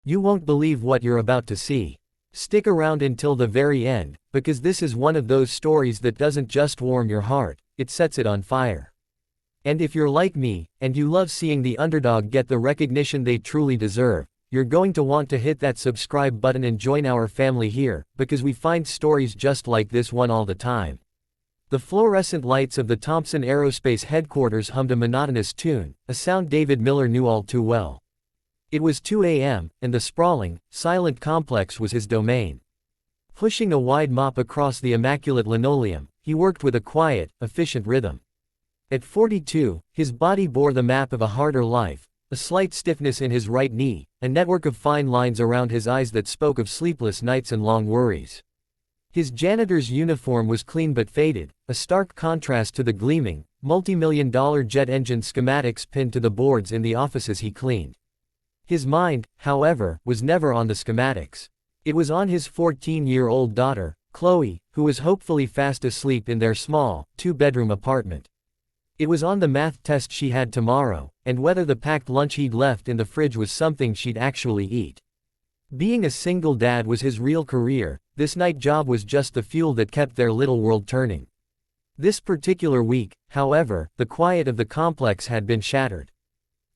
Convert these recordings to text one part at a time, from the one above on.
You won't believe what you're about to see. Stick around until the very end, because this is one of those stories that doesn't just warm your heart, it sets it on fire. And if you're like me, and you love seeing the underdog get the recognition they truly deserve, you're going to want to hit that subscribe button and join our family here, because we find stories just like this one all the time. The fluorescent lights of the Thompson Aerospace headquarters hummed a monotonous tune, a sound David Miller knew all too well. It was 2 a.m., and the sprawling, silent complex was his domain. Pushing a wide mop across the immaculate linoleum, he worked with a quiet, efficient rhythm. At 42, his body bore the map of a harder life, a slight stiffness in his right knee, a network of fine lines around his eyes that spoke of sleepless nights and long worries. His janitor's uniform was clean but faded, a stark contrast to the gleaming, multi-million-dollar jet engine schematics pinned to the boards in the offices he cleaned. His mind, however, was never on the schematics. It was on his 14-year-old daughter, Chloe, who was hopefully fast asleep in their small, two-bedroom apartment. It was on the math test she had tomorrow, and whether the packed lunch he'd left in the fridge was something she'd actually eat. Being a single dad was his real career, this night job was just the fuel that kept their little world turning. This particular week, however, the quiet of the complex had been shattered.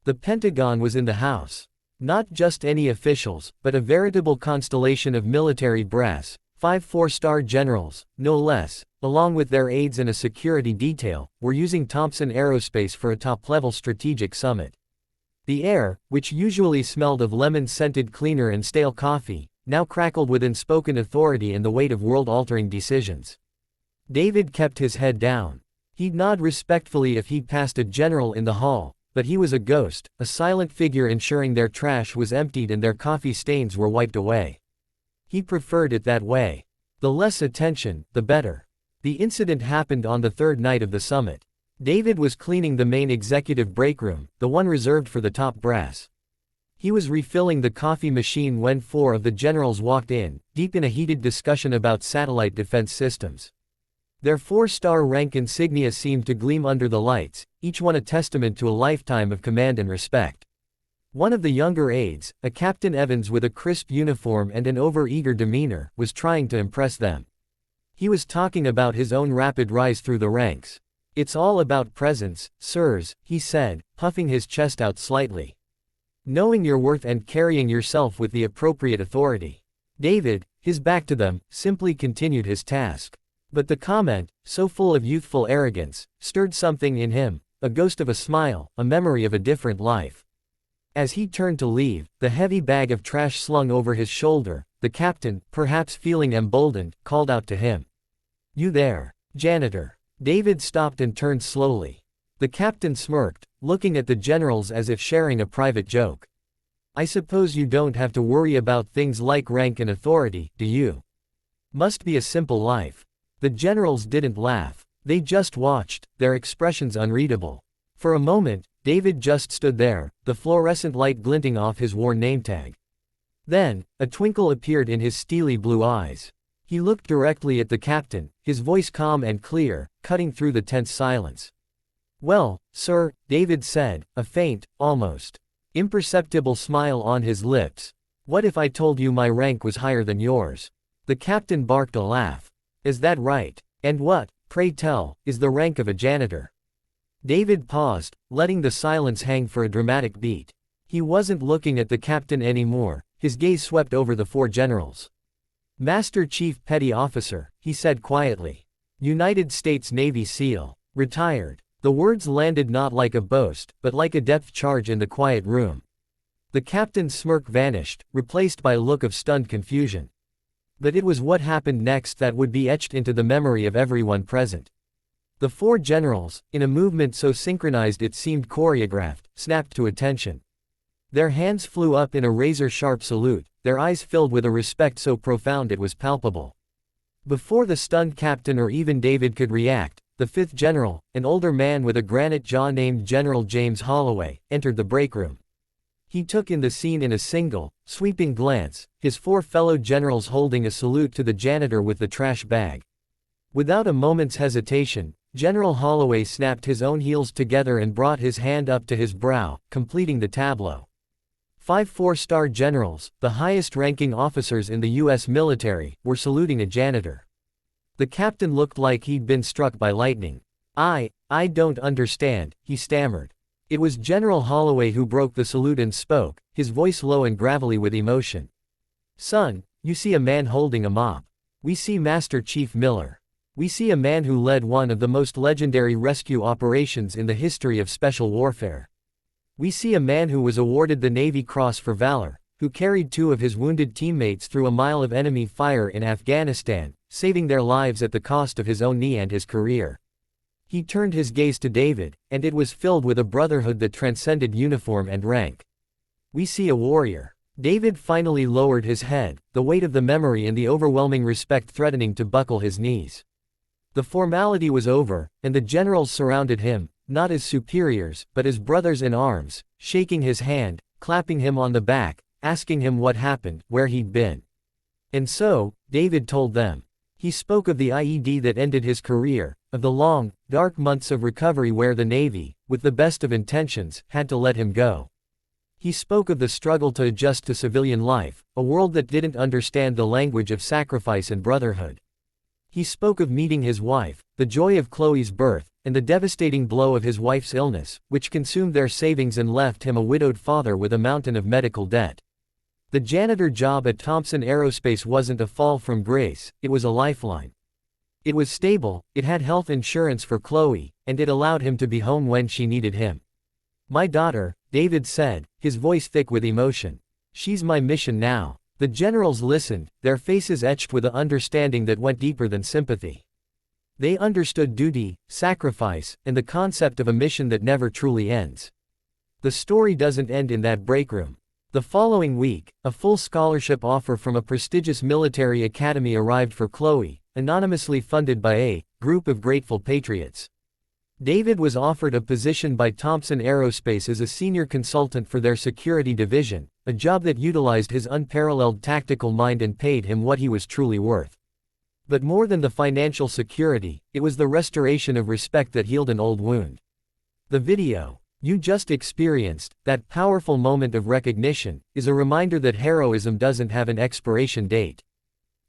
The Pentagon was in the house. Not just any officials, but a veritable constellation of military brass, 5 four-star generals, no less, along with their aides and a security detail, were using Thompson Aerospace for a top-level strategic summit. The air, which usually smelled of lemon-scented cleaner and stale coffee, now crackled with unspoken authority and the weight of world-altering decisions. David kept his head down. He'd nod respectfully if he'd passed a general in the hall, but he was a ghost, a silent figure ensuring their trash was emptied and their coffee stains were wiped away. He preferred it that way. The less attention, the better. The incident happened on the third night of the summit. David was cleaning the main executive break room, the one reserved for the top brass. He was refilling the coffee machine when 4 of the generals walked in, deep in a heated discussion about satellite defense systems. Their 4-star rank insignia seemed to gleam under the lights, each one a testament to a lifetime of command and respect. One of the younger aides, a Captain Evans with a crisp uniform and an over-eager demeanor, was trying to impress them. He was talking about his own rapid rise through the ranks. "It's all about presence, sirs," he said, puffing his chest out slightly. "Knowing your worth and carrying yourself with the appropriate authority." David, his back to them, simply continued his task. But the comment, so full of youthful arrogance, stirred something in him, a ghost of a smile, a memory of a different life. As he turned to leave, the heavy bag of trash slung over his shoulder, the captain, perhaps feeling emboldened, called out to him. "You there, janitor." David stopped and turned slowly. The captain smirked, looking at the generals as if sharing a private joke. "I suppose you don't have to worry about things like rank and authority, do you? Must be a simple life." The generals didn't laugh. They just watched, their expressions unreadable. For a moment, David just stood there, the fluorescent light glinting off his worn name tag. Then, a twinkle appeared in his steely blue eyes. He looked directly at the captain, his voice calm and clear, cutting through the tense silence. "Well, sir," David said, a faint, almost imperceptible smile on his lips. "What if I told you my rank was higher than yours?" The captain barked a laugh. "Is that right? And what, pray tell, is the rank of a janitor?" David paused, letting the silence hang for a dramatic beat. He wasn't looking at the captain anymore, his gaze swept over the 4 generals. "Master Chief Petty Officer," he said quietly. "United States Navy SEAL. Retired." The words landed not like a boast, but like a depth charge in the quiet room. The captain's smirk vanished, replaced by a look of stunned confusion. But it was what happened next that would be etched into the memory of everyone present. The 4 generals, in a movement so synchronized it seemed choreographed, snapped to attention. Their hands flew up in a razor-sharp salute, their eyes filled with a respect so profound it was palpable. Before the stunned captain or even David could react, the 5th general, an older man with a granite jaw named General James Holloway, entered the break room. He took in the scene in a single, sweeping glance, his 4 fellow generals holding a salute to the janitor with the trash bag. Without a moment's hesitation, General Holloway snapped his own heels together and brought his hand up to his brow, completing the tableau. 5 four-star generals, the highest-ranking officers in the U.S. military, were saluting a janitor. The captain looked like he'd been struck by lightning. I don't understand," he stammered. It was General Holloway who broke the salute and spoke, his voice low and gravelly with emotion. "Son, you see a man holding a mop. We see Master Chief Miller. We see a man who led one of the most legendary rescue operations in the history of special warfare. We see a man who was awarded the Navy Cross for Valor, who carried 2 of his wounded teammates through a mile of enemy fire in Afghanistan, saving their lives at the cost of his own knee and his career." He turned his gaze to David, and it was filled with a brotherhood that transcended uniform and rank. "We see a warrior." David finally lowered his head, the weight of the memory and the overwhelming respect threatening to buckle his knees. The formality was over, and the generals surrounded him, not as superiors, but as brothers in arms, shaking his hand, clapping him on the back, asking him what happened, where he'd been. And so, David told them. He spoke of the IED that ended his career, of the long, dark months of recovery where the Navy, with the best of intentions, had to let him go. He spoke of the struggle to adjust to civilian life, a world that didn't understand the language of sacrifice and brotherhood. He spoke of meeting his wife, the joy of Chloe's birth, and the devastating blow of his wife's illness, which consumed their savings and left him a widowed father with a mountain of medical debt. The janitor job at Thompson Aerospace wasn't a fall from grace, it was a lifeline. It was stable, it had health insurance for Chloe, and it allowed him to be home when she needed him. "My daughter," David said, his voice thick with emotion. "She's my mission now." The generals listened, their faces etched with an understanding that went deeper than sympathy. They understood duty, sacrifice, and the concept of a mission that never truly ends. The story doesn't end in that break room. The following week, a full scholarship offer from a prestigious military academy arrived for Chloe, anonymously funded by a group of grateful patriots. David was offered a position by Thompson Aerospace as a senior consultant for their security division, a job that utilized his unparalleled tactical mind and paid him what he was truly worth. But more than the financial security, it was the restoration of respect that healed an old wound. The video you just experienced, that powerful moment of recognition, is a reminder that heroism doesn't have an expiration date.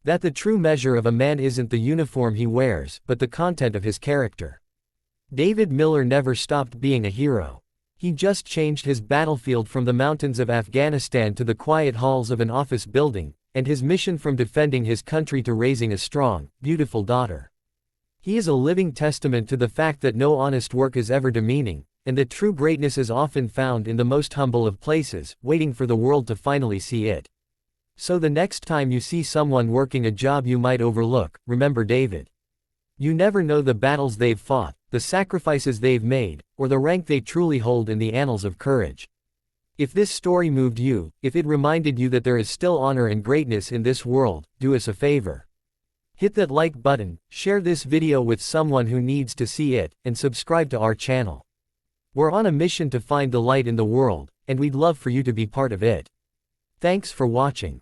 That the true measure of a man isn't the uniform he wears, but the content of his character. David Miller never stopped being a hero. He just changed his battlefield from the mountains of Afghanistan to the quiet halls of an office building, and his mission from defending his country to raising a strong, beautiful daughter. He is a living testament to the fact that no honest work is ever demeaning, and that true greatness is often found in the most humble of places, waiting for the world to finally see it. So the next time you see someone working a job you might overlook, remember David. You never know the battles they've fought, the sacrifices they've made, or the rank they truly hold in the annals of courage. If this story moved you, if it reminded you that there is still honor and greatness in this world, do us a favor. Hit that like button, share this video with someone who needs to see it, and subscribe to our channel. We're on a mission to find the light in the world, and we'd love for you to be part of it. Thanks for watching.